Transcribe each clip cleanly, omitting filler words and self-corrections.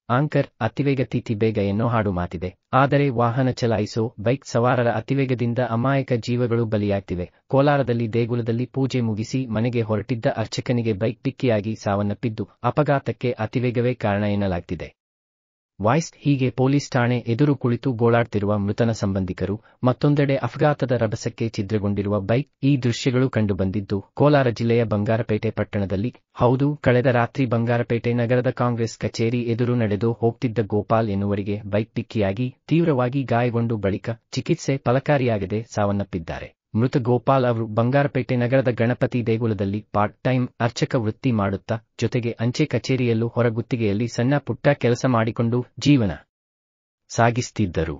Anchor ಅತಿವೇಗ ತಿಥಿ ಬೇಗ ಎನ್ನೋ ಹಾಡು ಮಾತಿದೆ. ಆದರೆ ವಾಹನ ಚಲಾಯಿಸೋ ಬೈಕ್ ಸವಾರರ ಅತಿವೇಗದಿಂದ ಅಮಾಯಕ ಜೀವಗಳು ಬಲಿಯಾಗ್ತಿವೆ. ಕೋಲಾರದಲ್ಲಿ ದೇಗುಲದಲ್ಲಿ ಪೂಜೆ ಮುಗಿಸಿ ಮನೆಗೆ ಹೊರಟಿದ್ದ ಅರ್ಚಕನಿಗೆ ಬೈಕ್ ಡಿಕ್ಕಿಯಾಗಿ ಸಾವನ್ನಪ್ಪಿದ್ದು, ಅಪಘಾತಕ್ಕೆ ಅತಿವೇಗವೇ ಕಾರಣ ಎನ್ನಲಾಗ್ತಿದೆ. ವಾಯ್ಸ್ ಹೀಗೆ ಪೊಲೀಸ್ ಠಾಣೆ ಎದುರು ಕುಳಿತು ಗೋಳಾಡ್ತಿರುವ ಮೃತನ ಸಂಬಂಧಿಕರು, ಮತ್ತೊಂದೆಡೆ ಅಪಘಾತದ ರಭಸಕ್ಕೆ ಛಿದ್ರಗೊಂಡಿರುವ ಬೈಕ್. ಈ ದೃಶ್ಯಗಳು ಕಂಡುಬಂದಿದ್ದು ಕೋಲಾರ ಜಿಲ್ಲೆಯ ಬಂಗಾರಪೇಟೆ ಪಟ್ಟಣದಲ್ಲಿ. ಹೌದು, ಕಳೆದ ರಾತ್ರಿ ಬಂಗಾರಪೇಟೆ ನಗರದ ಕಾಂಗ್ರೆಸ್ ಕಚೇರಿ ಎದುರು ನಡೆದು ಹೋಗ್ತಿದ್ದ ಗೋಪಾಲ್ ಎನ್ನುವರಿಗೆ ಬೈಕ್ ಡಿಕ್ಕಿಯಾಗಿ ತೀವ್ರವಾಗಿ ಗಾಯಗೊಂಡು ಬಳಿಕ ಚಿಕಿತ್ಸೆ ಫಲಕಾರಿಯಾಗದೆ ಸಾವನ್ನಪ್ಪಿದ್ದಾರೆ. ಮೃತ ಗೋಪಾಲ್ ಅವರು ಬಂಗಾರಪೇಟೆ ನಗರದ ಗಣಪತಿ ದೇಗುಲದಲ್ಲಿ ಪಾರ್ಟ್ ಟೈಮ್ ಅರ್ಚಕ ವೃತ್ತಿ ಮಾಡುತ್ತಾ, ಜೊತೆಗೆ ಅಂಚೆ ಕಚೇರಿಯಲ್ಲೂ ಹೊರಗುತ್ತಿಗೆಯಲ್ಲಿ ಸಣ್ಣ ಪುಟ್ಟ ಕೆಲಸ ಮಾಡಿಕೊಂಡು ಜೀವನ ಸಾಗಿಸುತ್ತಿದ್ದರು.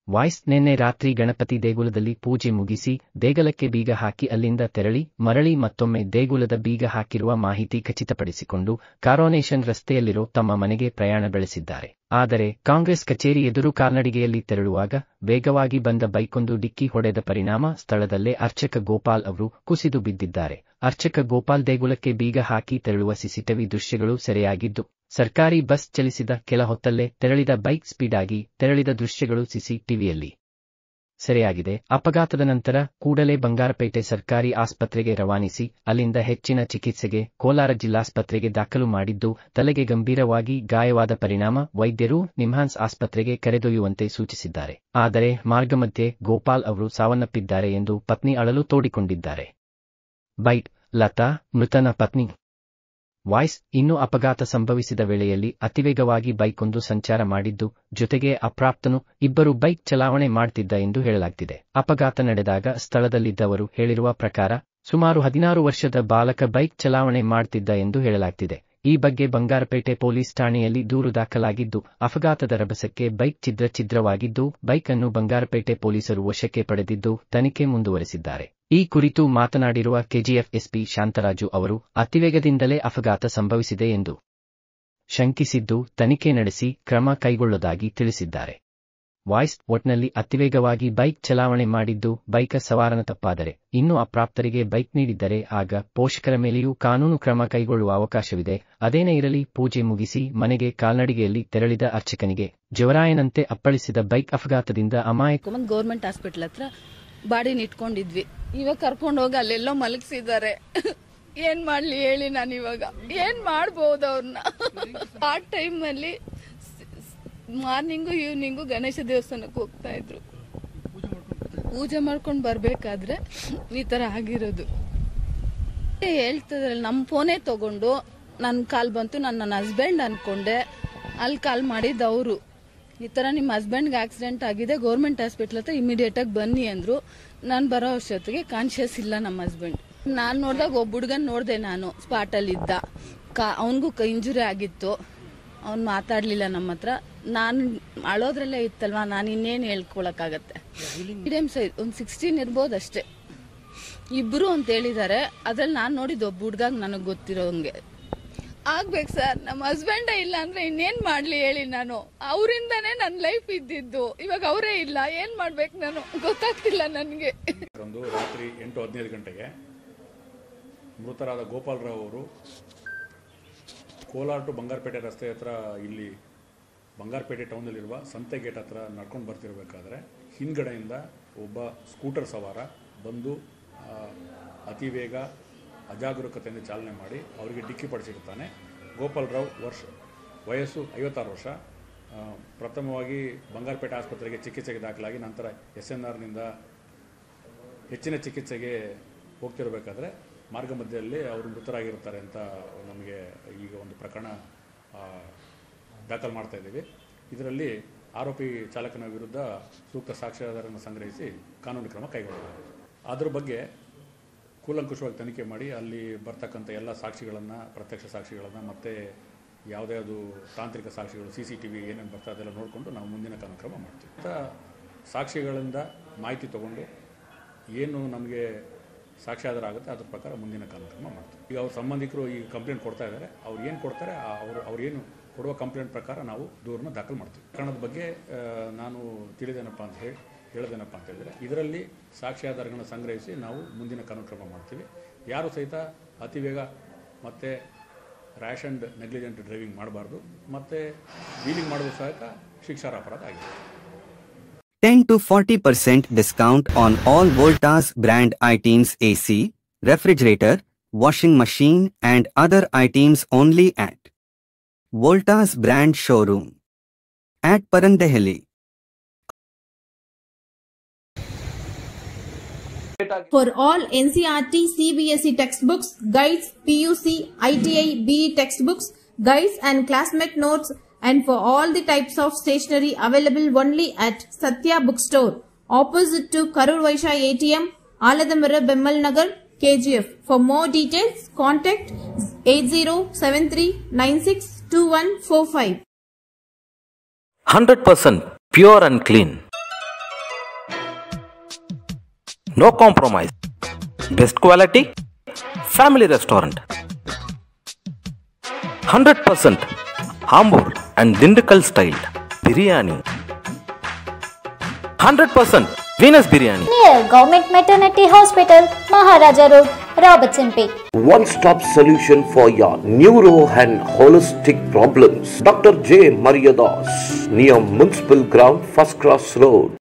ವಾಯ್ಸ್ ನಿನ್ನೆ ರಾತ್ರಿ ಗಣಪತಿ ದೇಗುಲದಲ್ಲಿ ಪೂಜೆ ಮುಗಿಸಿ ದೇಗುಲಕ್ಕೆ ಬೀಗ ಹಾಕಿ ಅಲ್ಲಿಂದ ತೆರಳಿ ಮರಳಿ ಮತ್ತೊಮ್ಮೆ ದೇಗುಲದ ಬೀಗ ಹಾಕಿರುವ ಮಾಹಿತಿ ಖಚಿತಪಡಿಸಿಕೊಂಡು ಕಾರೋನೇಷನ್ ರಸ್ತೆಯಲ್ಲಿರೋ ತಮ್ಮ ಮನೆಗೆ ಪ್ರಯಾಣ ಬೆಳೆಸಿದ್ದಾರೆ. ಆದರೆ ಕಾಂಗ್ರೆಸ್ ಕಚೇರಿ ಎದುರು ಕಾಲ್ನಡಿಗೆಯಲ್ಲಿ ತೆರಳುವಾಗ ವೇಗವಾಗಿ ಬಂದ ಬೈಕೊಂದು ಡಿಕ್ಕಿ ಹೊಡೆದ ಪರಿಣಾಮ ಸ್ಥಳದಲ್ಲೇ ಅರ್ಚಕ ಗೋಪಾಲ್ ಅವರು ಕುಸಿದು ಬಿದ್ದಿದ್ದಾರೆ. ಅರ್ಚಕ ಗೋಪಾಲ್ ದೇಗುಲಕ್ಕೆ ಬೀಗ ಹಾಕಿ ತೆರಳುವ ಸಿಸಿಟಿವಿ ದೃಶ್ಯಗಳು ಸೆರೆಯಾಗಿದ್ದು, ಸರ್ಕಾರಿ ಬಸ್ ಚಲಿಸಿದ ಕೆಲ ಹೊತ್ತಲ್ಲೇ ತೆರಳಿದ ಬೈಕ್ ಸ್ಪೀಡಾಗಿ ತೆರಳಿದ ದೃಶ್ಯಗಳು ಸಿಸಿಟಿವಿಯಲ್ಲಿ ಸೆರೆಯಾಗಿದೆ. ಅಪಘಾತದ ನಂತರ ಕೂಡಲೇ ಬಂಗಾರಪೇಟೆ ಸರ್ಕಾರಿ ಆಸ್ಪತ್ರೆಗೆ ರವಾನಿಸಿ ಅಲ್ಲಿಂದ ಹೆಚ್ಚಿನ ಚಿಕಿತ್ಸೆಗೆ ಕೋಲಾರ ಜಿಲ್ಲಾಸ್ಪತ್ರೆಗೆ ದಾಖಲು ಮಾಡಿದ್ದು, ತಲೆಗೆ ಗಂಭೀರವಾಗಿ ಗಾಯವಾದ ಪರಿಣಾಮ ವೈದ್ಯರು ನಿಮ್ಹಾನ್ಸ್ ಆಸ್ಪತ್ರೆಗೆ ಕರೆದೊಯ್ಯುವಂತೆ ಸೂಚಿಸಿದ್ದಾರೆ. ಆದರೆ ಮಾರ್ಗಮಧ್ಯೆ ಗೋಪಾಲ್ ಅವರು ಸಾವನ್ನಪ್ಪಿದ್ದಾರೆ ಎಂದು ಪತ್ನಿ ಅಳಲು ತೋಡಿಕೊಂಡಿದ್ದಾರೆ. ಬೈಟ್ ಲತಾ, ಮೃತನ ಪತ್ನಿ. ವಾಯ್ಸ್ ಇನ್ನು ಅಪಘಾತ ಸಂಭವಿಸಿದ ವೇಳೆಯಲ್ಲಿ ಅತಿವೇಗವಾಗಿ ಬೈಕೊಂದು ಸಂಚಾರ ಮಾಡಿದ್ದು, ಜೊತೆಗೆ ಅಪ್ರಾಪ್ತನು ಇಬ್ಬರು ಬೈಕ್ ಚಲಾವಣೆ ಮಾಡ್ತಿದ್ದ ಎಂದು ಹೇಳಲಾಗ್ತಿದೆ. ಅಪಘಾತ ನಡೆದಾಗ ಸ್ಥಳದಲ್ಲಿದ್ದವರು ಹೇಳಿರುವ ಪ್ರಕಾರ ಸುಮಾರು 16 ವರ್ಷದ ಬಾಲಕ ಬೈಕ್ ಚಲಾವಣೆ ಮಾಡ್ತಿದ್ದ ಎಂದು ಹೇಳಲಾಗ್ತಿದೆ. ಈ ಬಗ್ಗೆ ಬಂಗಾರಪೇಟೆ ಪೊಲೀಸ್ ಠಾಣೆಯಲ್ಲಿ ದೂರು ದಾಖಲಾಗಿದ್ದು, ಅಪಘಾತದ ರಭಸಕ್ಕೆ ಬೈಕ್ ಛಿದ್ರವಾಗಿದ್ದು, ಬೈಕ್ ಅನ್ನು ಬಂಗಾರಪೇಟೆ ಪೊಲೀಸರು ವಶಕ್ಕೆ ಪಡೆದಿದ್ದು ತನಿಖೆ ಮುಂದುವರೆಸಿದ್ದಾರೆ. ಈ ಕುರಿತು ಮಾತನಾಡಿರುವ ಕೆಜಿಎಫ್ ಎಸ್ಪಿ ಶಾಂತರಾಜು ಅವರು, ಅತಿವೇಗದಿಂದಲೇ ಅಪಘಾತ ಸಂಭವಿಸಿದೆ ಎಂದು ಶಂಕಿಸಿದ್ದು ತನಿಖೆ ನಡೆಸಿ ಕ್ರಮ ಕೈಗೊಳ್ಳೋದಾಗಿ ತಿಳಿಸಿದ್ದಾರೆ. ವಾಯ್ಸ್ ಒಟ್ನಲ್ಲಿ ಅತಿವೇಗವಾಗಿ ಬೈಕ್ ಚಲಾವಣೆ ಮಾಡಿದ್ದು ಬೈಕ ಸವಾರನ ತಪ್ಪಾದರೆ, ಇನ್ನು ಅಪ್ರಾಪ್ತರಿಗೆ ಬೈಕ್ ನೀಡಿದ್ದರೆ ಆಗ ಪೋಷಕರ ಮೇಲೆಯೂ ಕಾನೂನು ಕ್ರಮ ಕೈಗೊಳ್ಳುವ ಅವಕಾಶವಿದೆ. ಅದೇನೇ ಇರಲಿ, ಪೂಜೆ ಮುಗಿಸಿ ಮನೆಗೆ ಕಾಲ್ನಡಿಗೆಯಲ್ಲಿ ತೆರಳಿದ ಅರ್ಚಕನಿಗೆ ಜವರಾಯನಂತೆ ಅಪ್ಪಳಿಸಿದ ಬೈಕ್ ಅಪಘಾತದಿಂದ ಅಮಾಯಕ. ಗೌರ್ಮೆಂಟ್ ಹಾಸ್ಪಿಟಲ್ ಹತ್ರ ಬಾಡಿನ ಇಟ್ಕೊಂಡಿದ್ವಿ. ಇವಾಗ ಕರ್ಕೊಂಡು ಹೋಗಿ ಅಲ್ಲೆಲ್ಲೋ ಮಲಗಿಸಿದ್ದಾರೆ. ಏನ್ ಮಾಡ್ಲಿ ಹೇಳಿ, ನಾನು ಇವಾಗ ಏನ್ ಮಾಡ್ಬೋದು ಅವ್ರನ್ನ? ಆ ಟೈಮಲ್ಲಿ ಮಾರ್ನಿಂಗು ಈವ್ನಿಂಗು ಗಣೇಶ ದೇವಸ್ಥಾನಕ್ಕೆ ಹೋಗ್ತಾ ಇದ್ರು. ಪೂಜೆ ಮಾಡ್ಕೊಂಡು ಬರ್ಬೇಕಾದ್ರೆ ಈ ತರ ಆಗಿರೋದು. ಹೇಳ್ತಿದ್ರಲ್ಲ, ನಮ್ಮ ಫೋನೇ ತಗೊಂಡು ನನ್ನ ಕಾಲ್ ಬಂತು, ನನ್ನ ಹಸ್ಬೆಂಡ್ ಅನ್ಕೊಂಡೆ. ಅಲ್ಲಿ ಕಾಲ್ ಮಾಡಿದ್ದು ಅವರು, ಈ ತರ ನಿಮ್ಮ ಹಸ್ಬೆಂಡ್ಗೆ ಆಕ್ಸಿಡೆಂಟ್ ಆಗಿದೆ, ಗೌರ್ಮೆಂಟ್ ಹಾಸ್ಪಿಟಲ್ ಹತ್ರ ಇಮಿಡಿಯೇಟ್ ಆಗಿ ಬನ್ನಿ ಅಂದ್ರು. ನಾನು ಬರೋ ಅಷ್ಟೊತ್ತಿಗೆ ಕಾನ್ಶಿಯಸ್ ಇಲ್ಲ ನಮ್ಮ ಹಸ್ಬೆಂಡ್. ನಾನು ನೋಡಿದಾಗ ಒಬ್ಬ ಹುಡುಗನ್ ನೋಡಿದೆ, ನಾನು ಸ್ಪಾಟ್ ಅಲ್ಲಿ ಇದ್ದ. ಅವನಿಗೂ ಇಂಜುರಿ ಆಗಿತ್ತು, ಅವ್ನು ಮಾತಾಡ್ಲಿಲ್ಲ ನಮ್ಮ ಹತ್ರ. ನಾನು ಅಳೋದ್ರಲ್ಲೇ ಇತ್ತಲ್ವಾ, ನಾನು ಇನ್ನೇನು ಹೇಳ್ಕೊಳಕ್ಕಾಗತ್ತೆ. ಮೀಡಿಯಂ ಸೈಜ್ ಒಂದು 16 ಇರ್ಬೋದು ಅಷ್ಟೇ. ಇಬ್ರು ಅಂತ ಹೇಳಿದ್ದಾರೆ. ಅದ್ರಲ್ಲಿ ನಾನು ನೋಡಿದ್ದು ಒಬ್ಬ ಹುಡುಗಾಗ ನನಗೆ ಗೊತ್ತಿರೋಂಗೆ ಆಗ್ಬೇಕು ಸರ್. ನಮ್ಮ ಹಸ್ಬೆಂಡೇ ಇಲ್ಲ ಅಂದ್ರೆ ಇನ್ನೇನ್ ಮಾಡ್ಲಿ ಹೇಳಿ? ನಾನು ಅವರಿಂದಾನೇ ನನ್ನ ಲೈಫ್ ಇದ್ದಿದ್ದು. ಇವಾಗ ಅವರೇ ಇಲ್ಲ, ಏನ್ ಮಾಡ್ಬೇಕು ನಾನು ಗೊತ್ತಾಗ್ತಿಲ್ಲ ನನಗೆ. ಒಂದು ರಾತ್ರಿ 8:15 ಗಂಟೆಗೆ ಮೃತರಾದ ಗೋಪಾಲ್ ರಾವ್ ಅವರು ಕೋಲಾರ ಟು ಬಂಗಾರಪೇಟೆ ರಸ್ತೆ ಹತ್ರ, ಇಲ್ಲಿ ಬಂಗಾರಪೇಟೆ ಟೌನಲ್ಲಿರುವ ಸಂತೆ ಗೇಟ್ ಹತ್ರ ನಡ್ಕೊಂಡು ಬರ್ತಿರ್ಬೇಕಾದ್ರೆ ಹಿಂದ್ಗಡೆಯಿಂದ ಒಬ್ಬ ಸ್ಕೂಟರ್ ಸವಾರ ಬಂದು ಅತಿ ವೇಗ ಅಜಾಗರೂಕತೆಯಿಂದ ಚಾಲನೆ ಮಾಡಿ ಅವರಿಗೆ ಡಿಕ್ಕಿ ಪಡಿಸಿರ್ತಾನೆ. ಗೋಪಾಲ್ ರಾವ್ ವಯಸ್ಸು 56 ವರ್ಷ. ಪ್ರಥಮವಾಗಿ ಬಂಗಾರಪೇಟೆ ಆಸ್ಪತ್ರೆಗೆ ಚಿಕಿತ್ಸೆಗೆ ದಾಖಲಾಗಿ ನಂತರ SNRನಿಂದ ಹೆಚ್ಚಿನ ಚಿಕಿತ್ಸೆಗೆ ಹೋಗ್ತಿರಬೇಕಾದ್ರೆ ಮಾರ್ಗ ಮಧ್ಯದಲ್ಲಿ ಅವರು ಮೃತರಾಗಿರ್ತಾರೆ ಅಂತ ನಮಗೆ ಈಗ ಒಂದು ಪ್ರಕರಣ ದಾಖಲು ಮಾಡ್ತಾ ಇದ್ದೀವಿ. ಇದರಲ್ಲಿ ಆರೋಪಿ ಚಾಲಕನ ವಿರುದ್ಧ ಸೂಕ್ತ ಸಾಕ್ಷ್ಯಾಧಾರವನ್ನು ಸಂಗ್ರಹಿಸಿ ಕಾನೂನು ಕ್ರಮ ಕೈಗೊಳ್ಳಲಾಗಿದೆ. ಅದರ ಬಗ್ಗೆ ಕೂಲಂಕುಷವಾಗಿ ತನಿಖೆ ಮಾಡಿ ಅಲ್ಲಿ ಬರ್ತಕ್ಕಂಥ ಎಲ್ಲ ಸಾಕ್ಷಿಗಳನ್ನು, ಪ್ರತ್ಯಕ್ಷ ಸಾಕ್ಷಿಗಳನ್ನು ಮತ್ತು ಯಾವುದ್ಯಾವುದು ತಾಂತ್ರಿಕ ಸಾಕ್ಷಿಗಳು, CCTV ಏನೇನು ಬರ್ತದೆ ಅದೆಲ್ಲ ನೋಡಿಕೊಂಡು ನಾವು ಮುಂದಿನ ಕಾನೂನು ಕ್ರಮ ಮಾಡ್ತೀವಿ. ಸಾಕ್ಷಿಗಳಿಂದ ಮಾಹಿತಿ ತೊಗೊಂಡು ಏನು ನಮಗೆ ಸಾಕ್ಷ್ಯಾಧಾರ ಆಗುತ್ತೆ ಅದ್ರ ಪ್ರಕಾರ ಮುಂದಿನ ಕಾನೂನು ಕ್ರಮ ಮಾಡ್ತೀವಿ. ಈಗ ಅವ್ರ ಸಂಬಂಧಿಕರು ಈ ಕಂಪ್ಲೇಂಟ್ ಕೊಡ್ತಾ ಇದ್ದಾರೆ. ಅವ್ರು ಏನು ಕೊಡ್ತಾರೆ ಅವ್ರು ಏನು ಕೊಡುವ ಕಂಪ್ಲೇಂಟ್ ಪ್ರಕಾರ ನಾವು ದೂರನ್ನು ದಾಖಲು ಮಾಡ್ತೀವಿ. ಪ್ರಕರಣದ ಬಗ್ಗೆ ನಾನು ತಿಳಿದೇನಪ್ಪ ಅಂತ ಹೇಳೋದೇನಪ್ಪ ಅಂತ ಹೇಳಿದರೆ, ಇದರಲ್ಲಿ ಸಾಕ್ಷ್ಯಾಧಾರಗಳನ್ನ ಸಂಗ್ರಹಿಸಿ ನಾವು ಮುಂದಿನ ಕಾನೂನು ಕ್ರಮ ಮಾಡ್ತೀವಿ. ಯಾರು ಸಹಿತ ಅತಿ ವೇಗ ಮತ್ತು ರ್ಯಾಶ್ ಆ್ಯಂಡ್ ನೆಗ್ಲಿಜೆಂಟ್ ಡ್ರೈವಿಂಗ್ ಮಾಡಬಾರ್ದು, ಮತ್ತು ವೀಲಿಂಗ್ ಮಾಡೋದು ಸಹ ಶಿಕ್ಷಾರ್ಹ ಅಪರಾಧ ಆಗಿದೆ. 10 to 40% discount on all Voltas brand items AC, refrigerator, washing machine and other items only at Voltas brand showroom at Parandehali. For all NCERT CBSE textbooks, guides, PUC, ITI, BE textbooks, guides and classmate notes, and for all the types of stationery available only at Satya Bookstore, opposite to Karur Vaishya ATM, Aladamara Bemmal Nagar, KGF. For more details, contact 8073962145. 100% pure and clean. No compromise. Best quality. Family restaurant. 100% Hambur and Dindukal style biryani. 100% Venus biryani. Near Government Maternity Hospital, Maharaja Road, Robertsonpet. One-stop solution for your neuro and holistic problems. Dr. J. Mariadas, near Municipal Ground, First Cross Road.